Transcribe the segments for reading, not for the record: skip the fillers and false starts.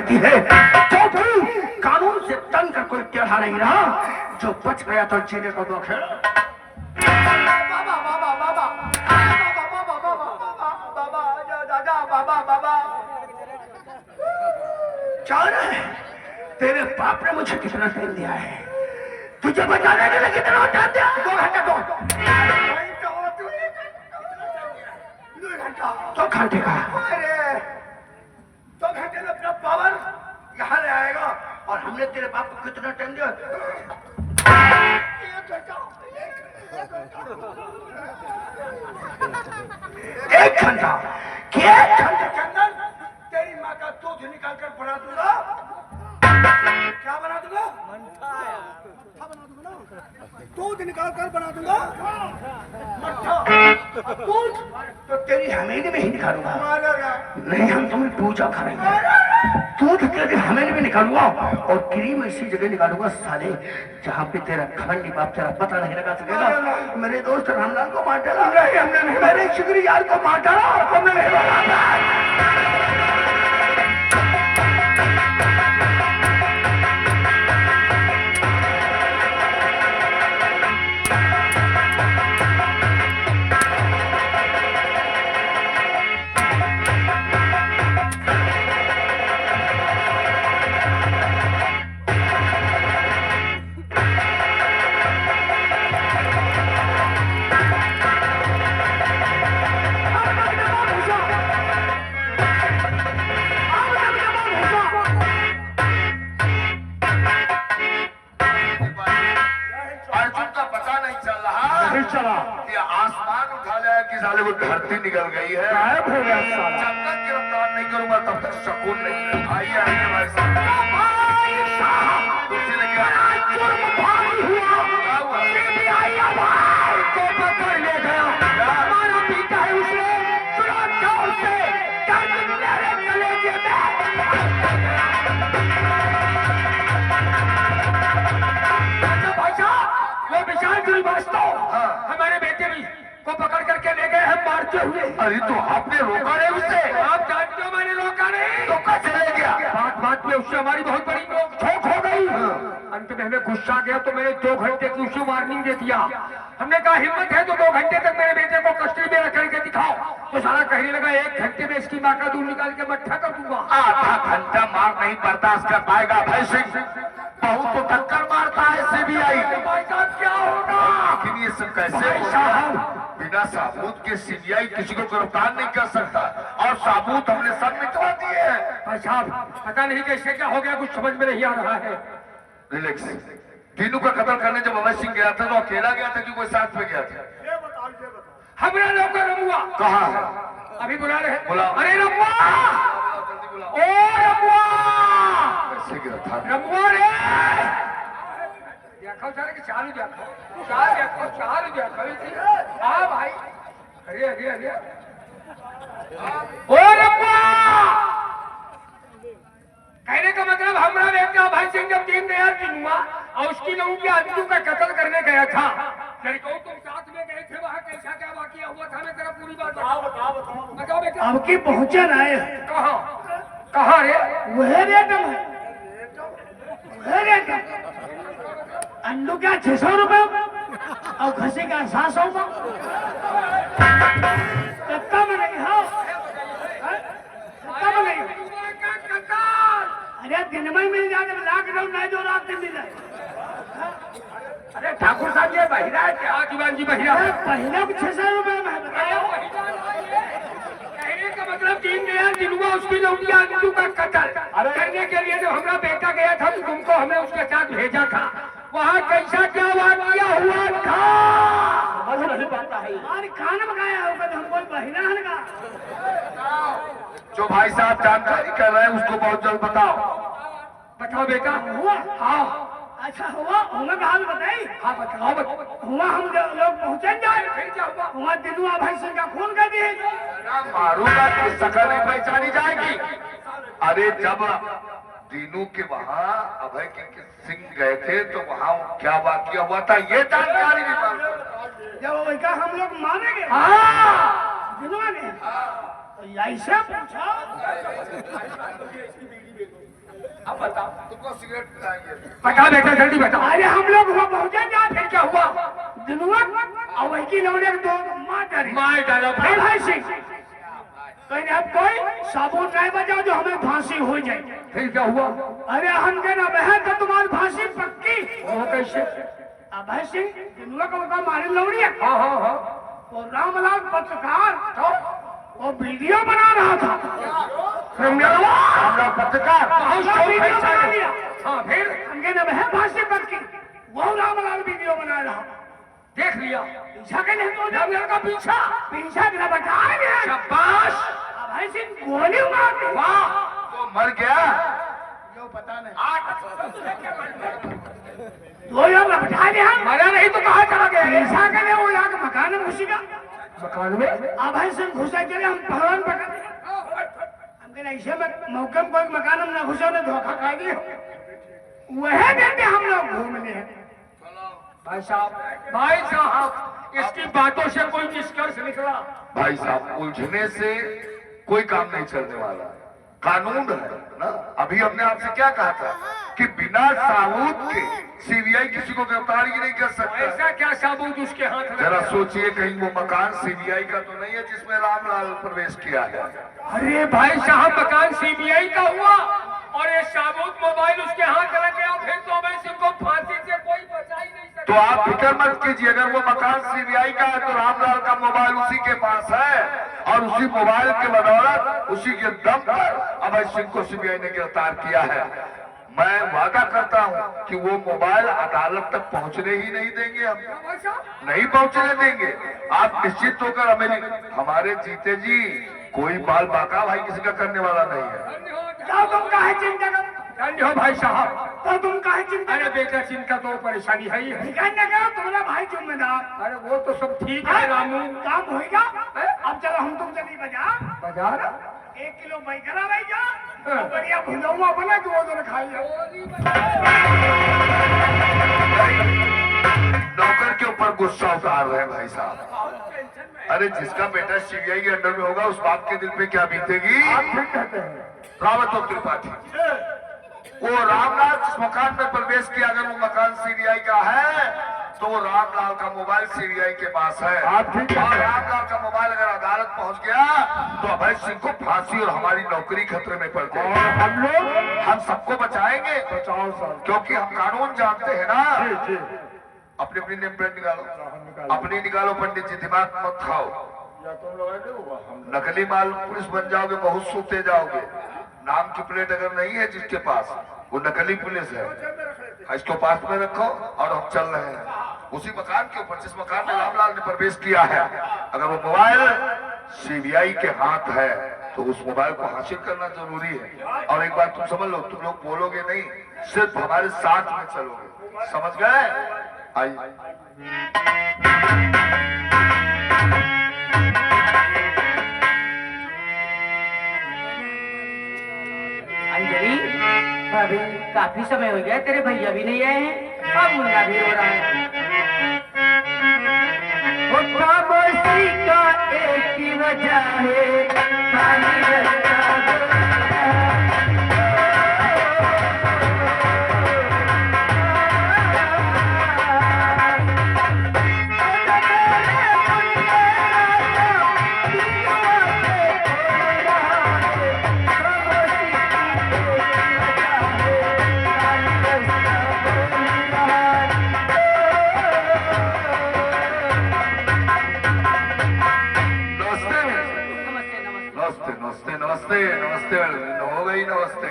देती है। तो भी कानून से तंग कर कोई टेढ़ा नहीं रहा, जो बच गया तो जीने को दुख है। जान है तेरे बाप ने मुझे कितना टाइम दिया है, तुझे बचाने के लिए कितना टाइम दिया? 2 घंटे। 2 घंटे का 2 घंटे में अपना पावर यहाँ ले आएगा। और हमने तेरे बाप को कितना टाइम दिया? 1 घंटा। क्या 1 घंटे के अंदर तेरी माँ का दूध निकाल कर बना दूंगा। क्या बना दूंगा? मट्ठा बना दूंगा ना, दूध निकाल कर बना दूंगा मट्ठा। दूध तो तेरी हवेली में ही निकालूंगा। नहीं, हम तुम्हें पूजा करेंगे। दूध तेरी हवेली में निकालूंगा और क्रीम ऐसी जगह निकालूंगा साले जहाँ पे तेरा खंडी बाप तेरा पता नहीं लगा सकेगा। मेरे दोस्त रामलाल को मार डाला, हमने नहीं, मेरे जिगरी यार को मार डाला, हमने नहीं बोला। साले वो धरती निकल गई है, गायब हो गया साला। जब तक गिरफ्तार नहीं करूंगा तब तक सुकून नहीं। आइए आइए हमारे साथ। हमारे बेटे भी को पकड़ करके ले गए हैं मारते हुए। अरे तो आपने रोका नहीं उसे? आप जानते हो मैंने रोका नहीं तो कैसे ले गया? बात में उससे हमारी बहुत बड़ी नोक-झोंक हो गई। अंत में हमें गुस्सा गया तो मैंने 2 घंटे की उसे वार्निंग दे दिया। हमने कहा हिम्मत है तो 2 घंटे तक मेरे बेटे को कस्टडी में रख करके दिखाओ। तो सारा कहने लगा 1 घंटे में इसकी माँ का दूध निकाल के मट्ठा कर दूंगा। आधा घंटा मार नहीं बर्दाश्त कर पाएगा भाई सिंह, बहुत तो टक्कर मारता है सीबीआई। क्या होगा? लेकिन ये सब कैसे होगा? बिना सबूत के सीबीआई किसी को गिरफ्तार नहीं कर सकता और सबूत हमने सब मिटवा दिए हैं। भाई साहब पता नहीं कैसे क्या हो गया, कुछ समझ में नहीं आ रहा है। रिलैक्स। दीनू का कत्ल करने जब अभय सिंह गया था तो अकेला गया था कि कोई साथ में गया था? हमारा नौकर रमुआ कहाँ है? अभी बुला रहे हैं। बुलाओ। अरे रमुआ, ओ रमुआ, कैसे गिरफ्तार? रमुआ रे देखो सारे कि चालू देखो, चालू देखो। हाँ भाई, अरे अरे अरे ओ रमुआ, कहने का मतलब हमारा बेटा भाई सिंह जब दीनदयाल दिन हुआ और उसकी नौकरी आदमी का कत्ल करने गया था। लड़कों तुम साथ में गए थे, वहाँ कैसा क्या वाकया हुआ था? मैं तेरा पूरी बात बताओ बेटा। अब की पहुंचा रहा है? कहाँ रे? वह रेटम है, वह रेटम। अंडू क्या 600 रुपए और खसी का 700 का कत्ता में नहीं। हाँ कत्ता में नहीं। अरे दिन में मिल जाए, लॉकडाउन नहीं जो रात में मिले। अरे ठाकुर साहब ये बहिरा है क्या? दीवान जी बहिरा है। बहिरा 600 रुपए में बताया। कहने का मतलब दीनदयाल दिन हुआ उसकी नौकरी अंडू का कत्ल करने के लिए जो हमारा बेटा गया था तो तुमको हमने उसके साथ भेजा था। वहाँ कैसा क्या वाकया हुआ था? समझ नहीं पाता है। और खाना पकाया होगा तो हमको बहिना है। जो भाई साहब जानकारी कर रहे हैं उसको बहुत जल्द बताओ। बताओ बेटा। हुआ? हाँ। अच्छा हुआ? हुआ का हाल बताई? हाँ बताओ। हुआ हम लोग पहुँचेंगे फिर क्या हुआ? हुआ दिनू भाई सिंह का खून कर दिए। मारूंगा तो शक्ल नहीं पहचानी जाएगी। अरे जब दीनू के वहाँ अभय सिंह गए थे तो वहाँ क्या वाकया हुआ था ये जानकारी भी मालूम। जब वैसा हम लोग मानेंगे। हाँ दिनू ने ऐसा पूछा। अब बताओ, तुमको सिगरेट पिलाएंगे। बता बेटा, जल्दी बता। अरे हम लोग वहाँ पहुँचे क्या? फिर क्या हुआ? दिनुआ और वही की लौड़े दो मार डाली। मार डाला भाई भाई सिंह कहीं अब कोई साबुन नहीं बजाओ जो हमें फांसी हो जाए। फिर क्या हुआ? अरे हम के ना बहन तो तुम्हारी फांसी पक्की। वो कैसे? अब भाई सिंह दिनुआ को बता मारे लौड़ी है। हाँ हाँ हाँ। और रामलाल पत्रकार तो वो वीडियो बना रहा था। रामलाल पत्रकार बहुत शौक है वीडियो बना इसका। लिया। हाँ फिर हम के ना बहन फांसी पक्की। वो रामलाल वीडियो बना रहा। देख लिया पीछा के नहीं तो रामलाल का पीछा। पीछा मेरा बता गया। शाबाश, भाई सिंह गोली मार दी। वाह। तो मर गया। जो पता नहीं आठ दो यार लपटा दे हम। मरा नहीं तो कहाँ चला गया? पीछा के लिए वो यहाँ के मकान में घुसेगा। मकान में? अब भाई सिंह घुसा के लिए हम पहलवान पकड़ लिया। हम कहना ऐसे में मौके में कोई मकान में न घुसा ने धोखा खा दिया। वह देते हम लोग घूम लिए। भाई साहब इसकी बातों से कोई निष्कर्ष निकला? भाई साहब उलझने से कोई काम नहीं चलने वाला। कानून है ना। अभी हमने आपसे क्या कहा था कि बिना सबूत के सीबीआई किसी को गिरफ्तार ही नहीं कर सकता। ऐसा क्या सबूत उसके हाथ में? जरा सोचिए कहीं वो मकान सीबीआई का तो नहीं है जिसमें रामलाल प्रवेश किया है। अरे भाई साहब मकान सीबीआई का हुआ और ये सबूत मोबाइल उसके हाथ लग गया, फिर तो मैं इसको फांसी से कोई बचा ही नहीं सकता। तो आप फिक्र मत कीजिए, अगर वो मकान सीबीआई का है तो रामलाल का मोबाइल उसी के पास है और उसी मोबाइल के बदौलत उसी के दम पर अभय सिंह को सीबीआई ने गिरफ्तार किया है। मैं वादा करता हूं कि वो मोबाइल अदालत तक पहुंचने ही नहीं देंगे, हम नहीं पहुंचने देंगे। आप निश्चित होकर हमारे जीते जी कोई बाल बाका भाई किसी का करने वाला नहीं है। तो तुम काहे चिंता करो? धन्य हो भाई साहब। तो तुम काहे चिंता अरे बेटा चिंता तो परेशानी है ही है। फिकर न करो, तुम्हारा भाई जिम्मेदार। अरे वो तो सब ठीक है रामू। काम होएगा। अब चलो हम तुम चली बाजार। बाजार 1 किलो बैगरा भाई जा बढ़िया भुलौआ बना के वो दोनों खाइए। नौकर के ऊपर गुस्सा उतार रहे हैं भाई साहब। अरे जिसका बेटा सीबीआई के अंडर में होगा उस बाप के दिल पे क्या बीतेगी? रावत और त्रिपाठी वो रामलाल जिस मकान में प्रवेश किया, अगर वो मकान सीबीआई का है तो वो रामलाल का मोबाइल सीबीआई के पास है। और रामलाल का मोबाइल अगर अदालत पहुंच गया तो अभय सिंह को फांसी और हमारी नौकरी खतरे में पड़ जाएगी। हम सबको बचाएंगे, क्योंकि हम कानून जानते हैं ना। अपनी अपनी नेम प्लेट निकालो, अपनी निकालो पंडित जी, दिमाग मत खाओ। नकली माल पुलिस बन जाओगे, बहुत सूते जाओगे। नाम की प्लेट अगर नहीं है जिसके पास, वो नकली पुलिस है। इसको पास में रखो और हम चल रहे हैं उसी मकान के ऊपर जिस मकान में रामलाल ने प्रवेश किया है। अगर वो मोबाइल सीबीआई के हाथ है तो उस मोबाइल को हासिल करना जरूरी है। और एक बात तुम समझ लो, तुम लोग बोलोगे नहीं, सिर्फ हमारे साथ में चलोगे, समझ गए? आइए। अंजलि, अभी काफी समय हो गया, तेरे भैया भी नहीं आए हैं और मुन्ना भी रो रहा है। वो खामोशी का एक ही वजह है, खाली रास्ता नमस्ते नमस्ते, हो गई नमस्ते,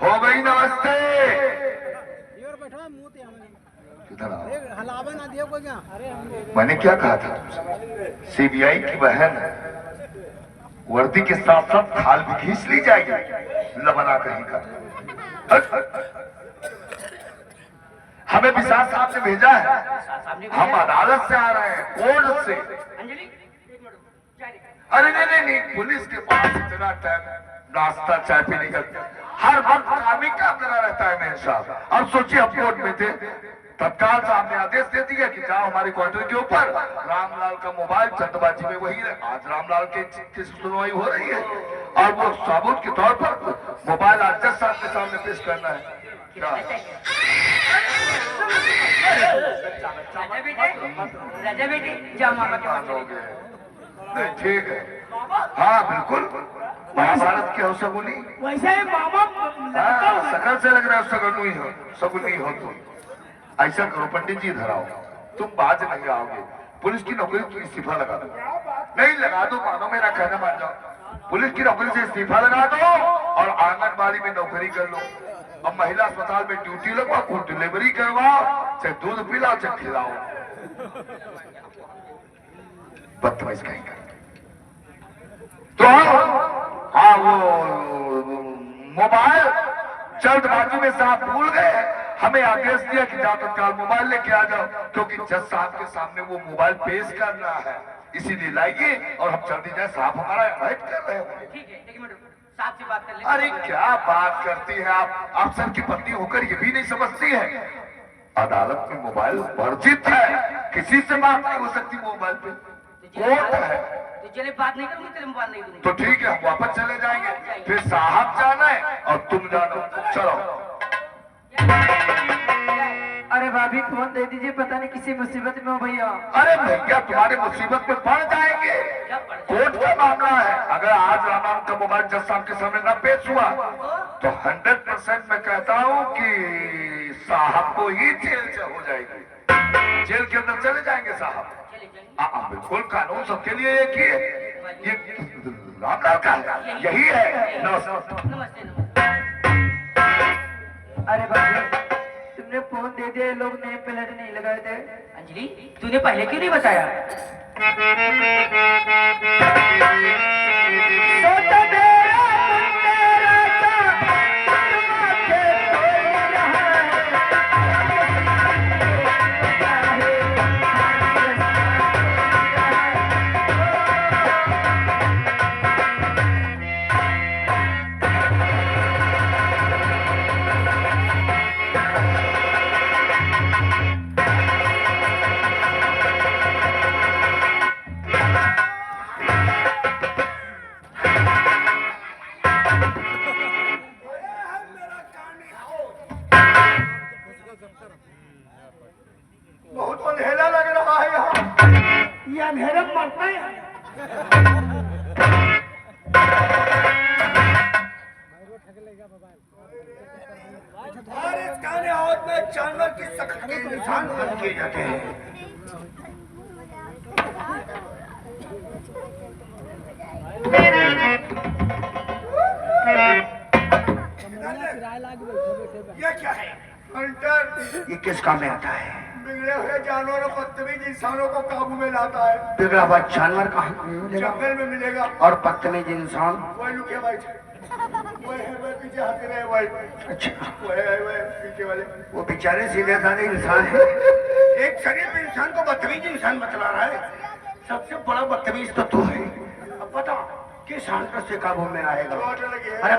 हो गई नमस्ते। इधर आओ। मैंने क्या कहा था तुमसे? सीबीआई की बहन है, वर्दी के साथ साथ थाल भी खींच ली जाएगी, लबना कहीं का। हमें विशाल साहब ने भेजा है, हम अदालत से आ रहे हैं, कोर्ट से। अरे नहीं, पुलिस के पास इतना टाइम नाश्ता चाय पीने का हर वक्त काम ही काम लगा रहता है मेरे साहब। अब सोचिए हम कोर्ट में थे, तत्काल साहब ने आदेश दे दिया कि जाओ हमारे क्वार्टर के ऊपर, रामलाल का मोबाइल चंदबाजी में वही है। आज रामलाल की सुनवाई हो रही है और वो सबूत के तौर पर मोबाइल आज जज साहब के सामने पेश करना है। क्या राजा बेटे जाओ मामा के पास हो गए? नहीं ठीक है, हाँ बिल्कुल महाभारत की हो सगुनी। वैसे ही मामा हाँ, शकल से लग रहा है सगुनी हो, सगुनी हो तुम। ऐसा करो पंडित जी धराओ, तुम बाज नहीं आओगे, पुलिस की नौकरी की इस्तीफा लगा दो। नहीं लगा दो, मानो मेरा कहना मान जाओ, पुलिस की नौकरी से इस्तीफा लगा दो और आंगनबाड़ी में नौकरी कर लो। अब महिला अस्पताल में ड्यूटी लगवाओ, खुद डिलीवरी करवाओ, चाहे दूध पिलाओ चाहे खिलाओ। बदतमीज कहीं कर तो हाँ वो मोबाइल जल्दबाजी में साहब भूल गए, हमें आदेश दिया कि जाओ तत्काल मोबाइल लेके आ जाओ, क्योंकि जज साहब के सामने वो मोबाइल पेश करना है, इसीलिए लाइए और हम जल्दी जाए, साहब हमारा इन्वाइट कर रहे हैं। ठीक है, एक मिनट साहब से बात कर ले। अरे क्या बात करती है आप, अफसर की पत्नी होकर ये भी नहीं समझती है अदालत में मोबाइल वर्जित है, किसी से बात नहीं हो सकती मोबाइल पे, कोर्ट है। तो चले बात नहीं करूंगी, तेरे मोबाइल नहीं दूंगी। तो ठीक है, हम वापस चले जाएंगे, फिर साहब जाना है और तुम जाना। चलो। अरे भाभी फोन दे दीजिए, पता नहीं किसी मुसीबत में हो भैया। अरे भैया तुम्हारे मुसीबत में पड़ जाएंगे, कोर्ट का मामला है। अगर आज रामायण का मोबाइल जज साहब के सामने न पेश हुआ तो 100% मैं कहता हूँ कि साहब को ही जेल से हो जाएगी, जेल के अंदर चले जाएंगे साहब। हाँ बिल्कुल, कानून सबके लिए एक ही है, ये रामलाल का यही है। नमस्ते। नमस्ते। अरे भाभी तुमने फोन दे दिया, लोग नेम प्लेट नहीं लगाए थे। अंजलि तूने पहले क्यों नहीं बताया? बहुत अंधेरा लग रहा है यहाँ, ये अंधेरे में मरता है। और इस काले हाथ में जानवर की शक्ल के निशान बन किए जाते हैं। ये क्या है? हंटर। ये किस काम में आता है? बिगड़े हुए जानवरों को, बदतमीज इंसानों को काबू में लाता है। बिगड़ा हुआ जानवर कहाँ मिलेगा? जंगल में मिलेगा। और बदतमीज इंसान? वही लुके बैठे, वही है, वही पीछे हाथी रहे, वही। अच्छा, वही पीछे वाले। वो बेचारे सीधे साधे इंसान है। एक शरीफ इंसान को बदतमीज इंसान बतला रहा है। सबसे बड़ा बदतमीज तो तू है। अब बता किस हालत से काबू में आएगा? अरे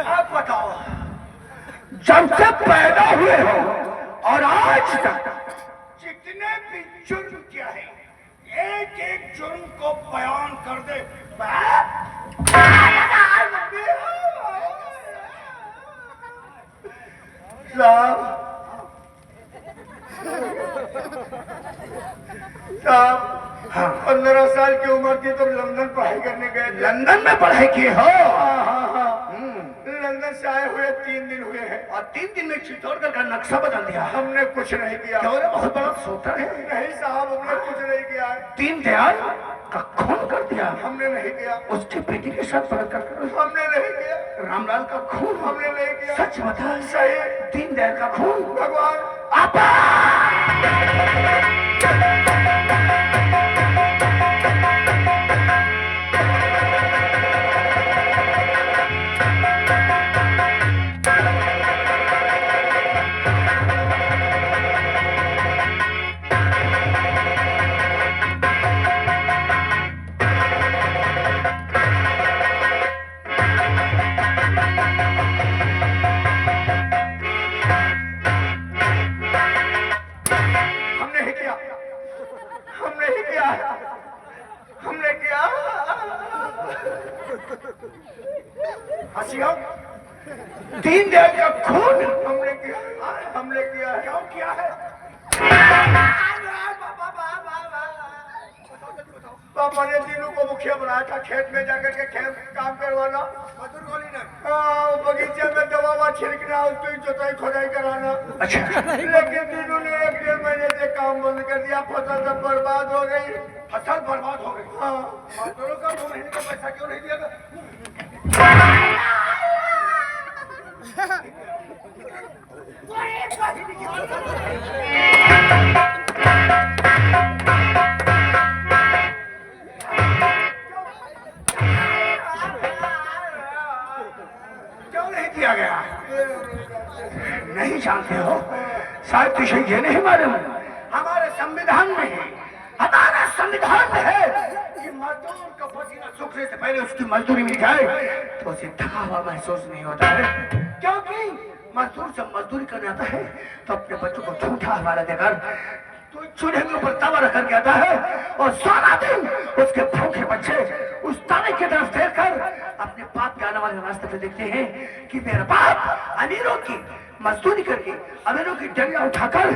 आप बताओ, जब से पैदा हुए हो और आज तक जितने भी जुर्म किया है, एक एक जुर्म को बयान कर दे। साहब 15 साल की उम्र थी तब लंदन पढ़ाई करने गए थे। लंदन में पढ़ाई की हो? लंदन से आए हुए 3 दिन हुए हैं और 3 दिन में चित्तौड़गढ़ का नक्शा बदल दिया। हमने कुछ नहीं किया। क्यों रे, बहुत बड़ा सोता है। नहीं साहब, हमने कुछ नहीं किया है। दीनदयाल का खून कर दिया। हमने नहीं किया। उसकी बेटी के साथ बलात्कार कर दिया। हमने नहीं किया। रामलाल का खून हमने नहीं किया। सच बता। सही। दीनदयाल का खून भगवान आपा। दीनदयाल का खून हमने किया। हमने किया है। क्यों किया है? पापा ने तीनों को मुखिया बनाया था, खेत में जाकर के खेत काम करवाना, मजदूर गोली ने बगीचे में दवा छिड़कना, उसकी जुताई खोदाई कराना। अच्छा, लेकिन तीनों ने 1-1.5 महीने से काम बंद कर दिया। फसल सब बर्बाद हो गई। फसल बर्बाद हो गई। हाँ, मजदूरों का 2 महीने का पैसा क्यों नहीं दिया? क्यों नहीं किया गया? नहीं जानते हो? शायद तुझे ये नहीं मालूम, हमारे संविधान में है, हमारे संविधान में है कि मजदूर का पसीना सूखने से पहले उसकी मजदूरी मिल जाए तो उसे थका हुआ महसूस नहीं होता है। क्योंकि मजदूर जब मजदूरी करने आता है तो अपने बच्चों को झूठा हवाला देकर तो चूल्हे के ऊपर तवा रख करके आता है और सारा दिन उसके भूखे बच्चे उस ताने की तरफ देखकर अपने बाप के आने वाले रास्ते पे देखते हैं कि मेरा बाप अमीरों की मजदूरी करके अमीरों की डलियां उठाकर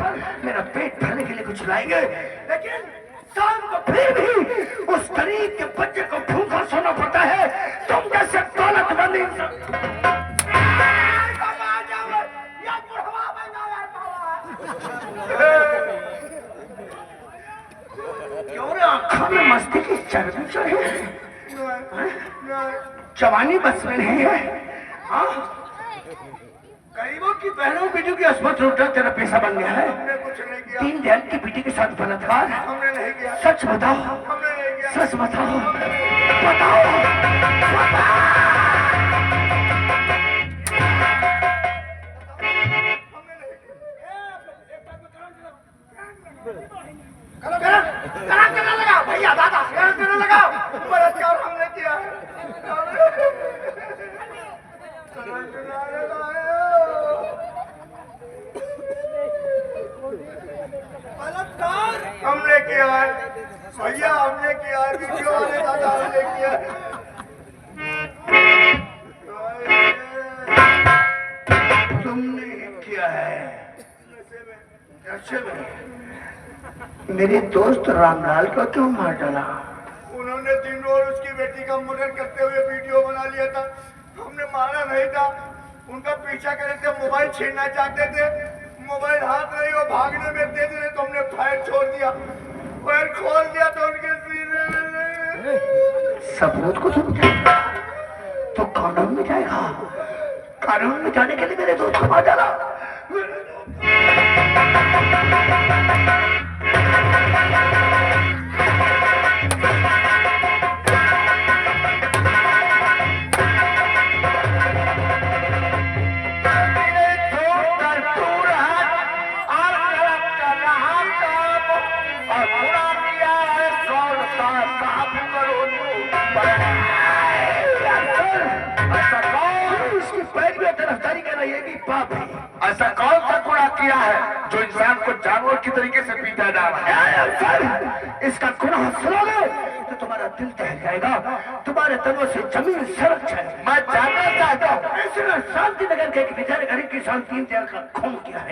मेरा पेट भरने के लिए कुछ लाएंगे, लेकिन शाम को फिर भी उस गरीब के बच्चे को भूखा सोना पड़ता है। तुम जैसे दौलतमंद इंसान क्यों रे, आंखों में मस्ती की चर्बी चढ़े, जवानी बस में नहीं है। हाँ, गरीबों की बहनों बेटियों की अस्पताल लूटना तेरा पैसा बन गया है। हमने कुछ नहीं किया। दीनदयाल की बेटी के साथ बलात्कार। हमने नहीं किया। सच बताओ, हमने नहीं किया। सच बताओ, बताओ, लगा भैया दादा लगा बलात्कार हमने किया है। बलात्कार हमने किया है भैया, हमने किया है। वीडियो वाले दादा हमने किया है। तुमने किया है। नशे में मेरे दोस्त रामलाल को क्यों मार डाला? उन्होंने दिन और उसकी बेटी का मर्डर करते हुए वीडियो बना लिया था। हमने मारा नहीं था, उनका पीछा करे थे, मोबाइल छीनना चाहते थे, मोबाइल हाथ नहीं वो भागने में तेज रहे तो हमने फायर छोड़ दिया, फायर खोल दिया तो उनके सीने में। सबूत को तुम तो कानून में जाएगा। कानून में जाने के लिए मेरे दोस्त को मार डाला। ऐसा कौन सा गुनाह किया है जो इंसान को जानवर की तरीके से पीटा डाला है? इसका गुनाह सुनोगे तो तुम्हारा दिल दहल जाएगा, तुम्हारे तनों से जमीन सड़क जाएगी। मैं जानना चाहता हूँ इसने शांति नगर के एक बेचारे गरीब किसान दीनदयाल का खून किया है।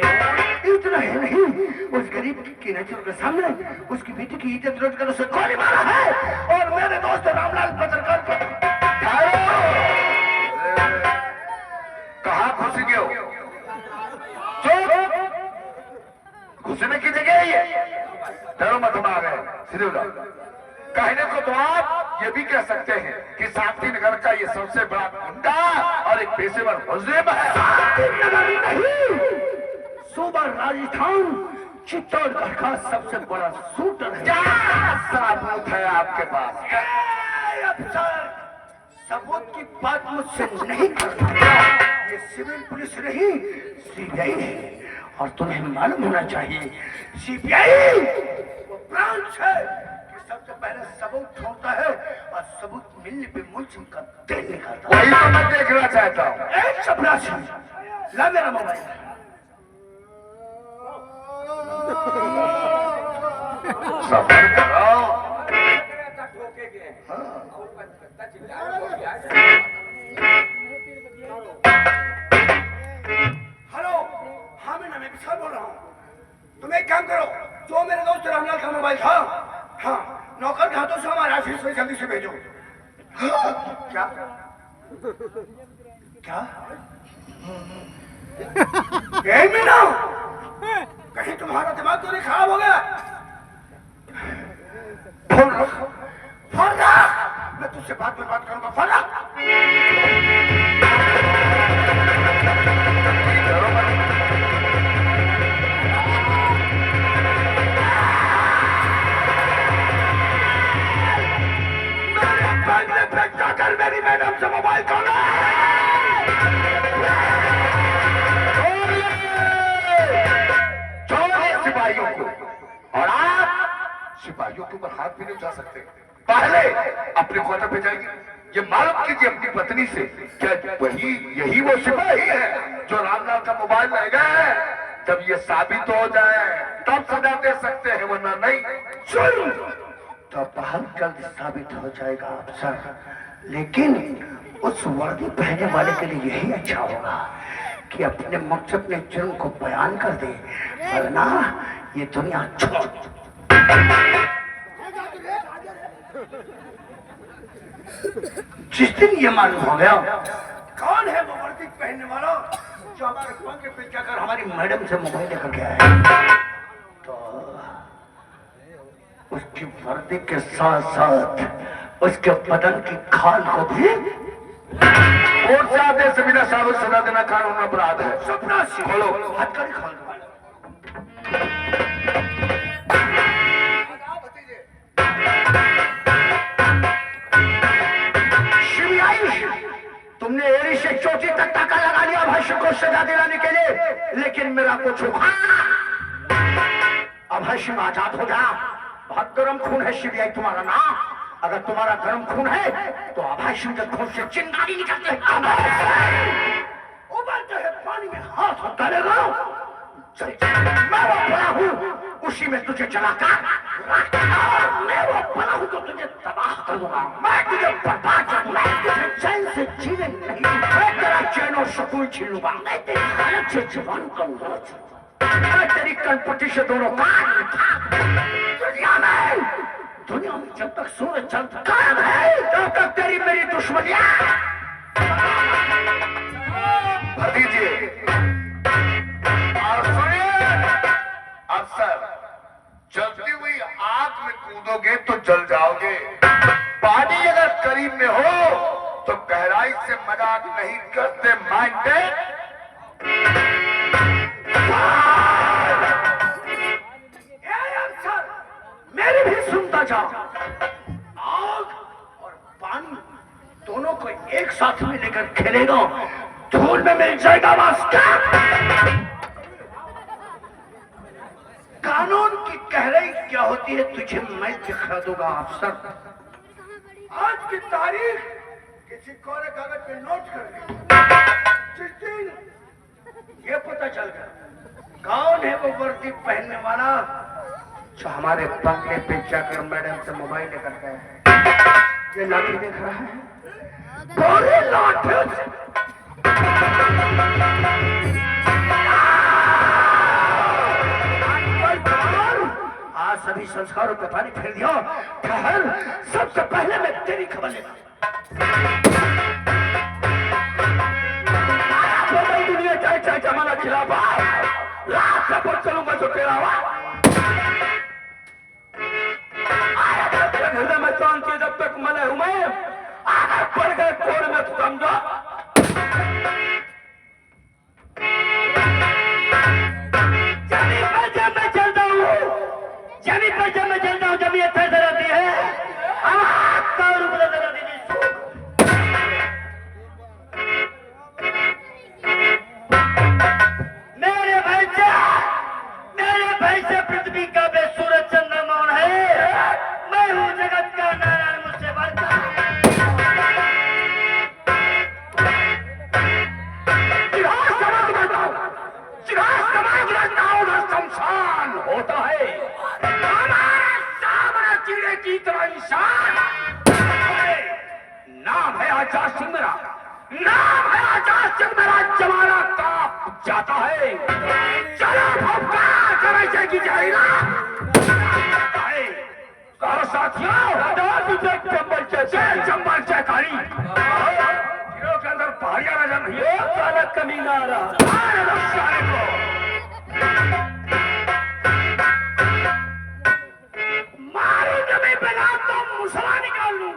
इतना ही नहीं, उस गरीब की नजर के सामने उसकी बेटी की इज्जत लूट कर उसे गोली मारा है और मेरे दोस्त रामलाल पत्रकार को कहाँ घुस गए हो? चुप! घुसने की जगह है ये। डरो मत, हम आ गए। सीधे उठो। कहने को तो आप ये भी कह सकते हैं कि शांति नगर का ये सबसे बड़ा गुंडा और एक पेशेवर मुजरिम है। नगर नहीं, सूबा राजस्थान चित्तौड़गढ़ का सबसे बड़ा शूटर है। क्या सबूत है आपके पास? अफसर, सबूत की बात मुझसे नहीं करना। ये सिविल पुलिस नहीं, सीबीआई है। और तुम्हें मालूम होना चाहिए, सीबीआई वो ब्रांच है कि सबसे पहले सबूत ढूंढता है और सबूत मिलने पे मुल्जिम का दिल निकालता है। वही तो मैं देखना चाहता हूँ। एक चपरासी, ला मेरा मोबाइल। सफर करो। हेलो, हाँ मैं विशाल बोल रहा हूँ। तुम एक काम करो, जो मेरे दोस्त रामलाल का मोबाइल था, हाँ नौकर के हाथों से हमारे ऑफिस में जल्दी से भेजो। क्या क्या? यही मीना, कहीं तुम्हारा दिमाग तो नहीं खराब हो गया? फोन रख, फोन रख, मैं तुझसे बाद में बात करूंगा। फोन रख। जाकर मेरी मैडम से मोबाइल खोलो। छोड़िए सिपाहियों को, और आप सिपाहियों के ऊपर हाथ भी नहीं उठा सकते। पहले अपने क्वार्टर पे जाइए, ये मालूम कीजिए अपनी पत्नी से, क्या वही यही वो सिपाही है जो रामलाल का मोबाइल ले गए? जब ये साबित हो जाए तब सजा दे सकते हैं, वरना नहीं। सुन, तो बहुत जल्द साबित हो जाएगा अफसर, लेकिन उस वर्दी पहनने वाले के लिए यही अच्छा होगा कि अपने मुख से अपने जुर्म को बयान कर दे, वरना ये दुनिया छोड़। जिस दिन ये मालूम हो गया कौन है वो वर्दी पहनने वाला जो हमारे कुआं के पीछे जाकर हमारी मैडम से मोबाइल लेकर गया है, तो उसकी वर्दी के साथ साथ उसके बदन की खाल को भी कोर्ट से आदेश से बिना साबित सजा देना कानून अपराध है। चपरासी, खोलो। हथकड़ी खोल। तुमने एड़ी से चोटी तक टाका लगा लिया अभय को सजा दिलाने के लिए, लेकिन मेरा कुछ अभय आजाद हो गया। बहुत गर्म खून है सीबीआई तुम्हारा ना। अगर तुम्हारा गर्म खून है तो अभय सिंह के खून से चिंगारी निकलते हैं, उबलते हैं पानी में हाथ डालेगा। चल मैं वो बड़ा हूँ, उसी में तुझे जलाकर मैं वो बड़ा हूँ तो तुझे तबाह कर दूंगा। मैं तुझे बर्बाद कर दूंगा, तुझे चैन से जीने नहीं दूंगा। मैं तेरा चैन और सुकून छीन लूंगा। मैं तेरी हालत से जवान करूंगा। मैं तेरी कनपट्टी से दोनों दुनिया में जब तक सूरज चंद्र कायम है तब तक तेरी मेरी दुश्मनियां। भतीजे और सुनिए, अफसर, जलती हुई आग में कूदोगे तो जल जाओगे। पानी अगर करीब में हो तो गहराई से मजाक नहीं करते, माइंडेड। मेरी भी सुनता जाओ। आग और पानी दोनों को एक साथ में लेकर खेलेगा, धूल में मिल जाएगा मास्टर। कानून की गहराई क्या होती है तुझे मैं दिखा दूंगा अफसर। आज की तारीख किसी कोरे कागज पे नोट कर ली। जिस दिन ये पता चल गया कौन है वो वर्दी पहनने वाला जो हमारे बंगले पे जाकर मैडम से मोबाइल लेकर गए। ये लाठी देख रहा है, पूरी लाठी आज सभी संस्कारों पे पानी फेर दिया। ठहर, सबसे पहले मैं तेरी खबर लेगा। चाहे जमाना खिलाफा रात का पर चलूंगा जो तेरा हुआ हृदय में शांति जब तक मले हूं मैं आगे पड़ गए कोड़ में तो समझो जब मैं चलता हूँ जब ये फैसला रहती है मेरे भाई से पृथ्वी का बेसूरज चंद्रमोहन है मैं हूँ जगत का नारायण मुझसे बढ़ता शमशान होता है हमारे सामने चिड़े की तरह इंसान नाम है आजाद सिंह मेरा नाम है आजाद सिंह मेरा जमाना कांप जाता है चलो भूखा जैसे की जहरीला कहो साथियों चंबल चैकारी के अंदर पहाड़िया नजर नहीं काला कमीना आ रहा मारू जमीन पे ना तो मुसला निकाल लूं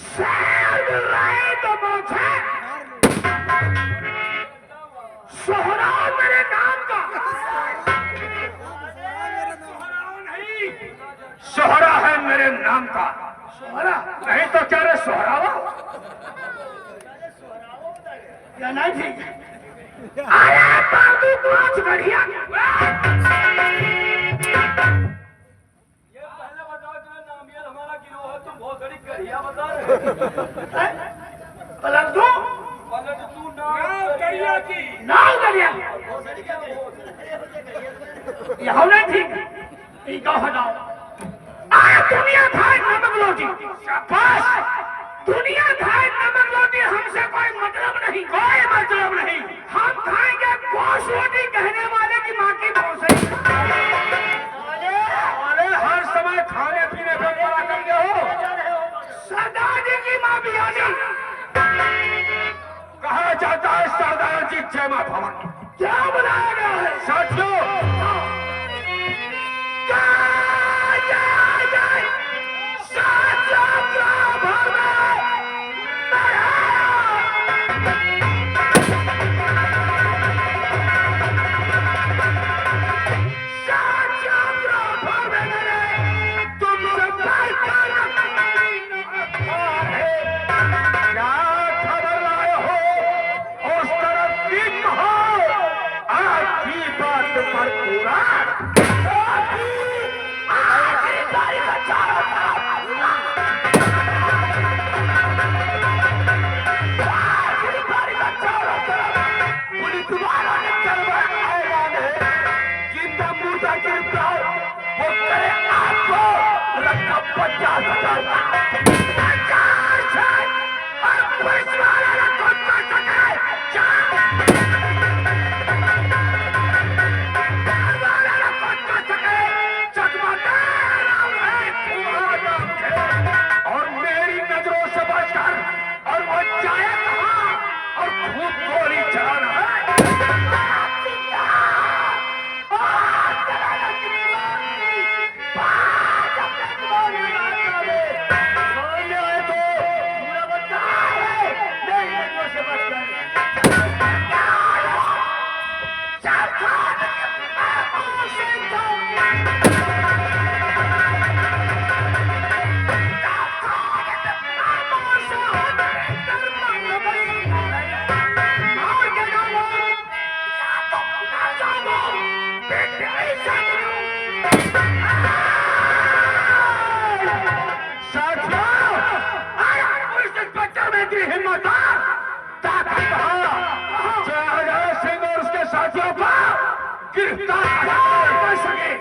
शेर रहे तो मुझे सोहरा मेरे नाम का सोहरा है मेरे नाम का सोहरा नहीं तो क्या रे सोहरावा या नहीं ठीक अरे बाबू पांच बढ़िया पलट दो नाव करिया यह नहीं ठीक हटाओ दुनिया खाए नमक रोटी दुनिया खाए नमक रोटी हमसे कोई मतलब नहीं हम खाएंगे गोश्त रोटी कहने वाले की माँ की भौसड़ी अरे हर समय खाने पीने पर बड़ा करते हो सरदार जी की माँ भी आनी कहा जाता है सरदार जी जय मां भवन क्या बुलाया गया है साथियों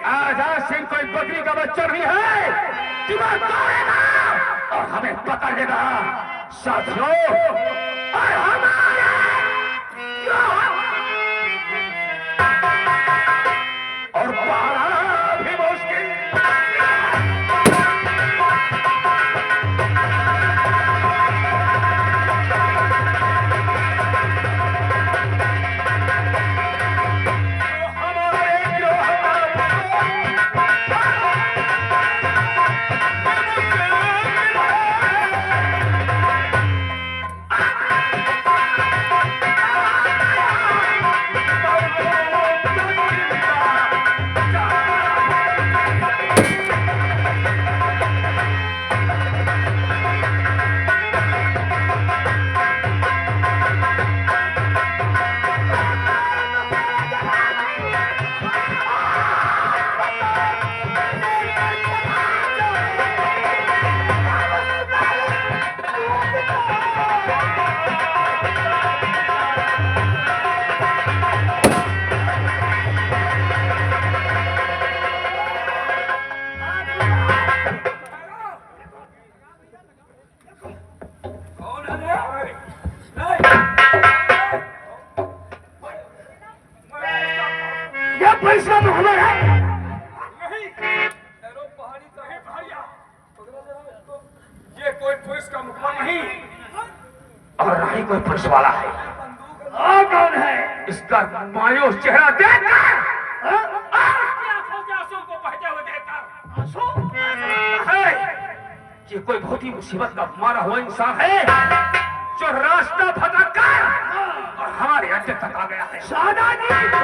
आजाद सिंह कोई बकरी का बच्चा नहीं है कि वह दौड़ेगा और हमें पकड़ लेगा साथियों और पारा भी मुश्किल पुलिस का मुखबर है? नहीं एरो पहाड़ी तो है भैया, ये कोई पुलिस का मुखबर नहीं और ना ही कोई पुलिस वाला है। और कौन है? इसका मायूस चेहरा देखकर आंखों के आंसू को बहते हुए देखकर है ये कोई बहुत ही मुसीबत का मारा हुआ इंसान है जो रास्ता भटक कर और हमारे अड्डे तक आ गया है। सादा जी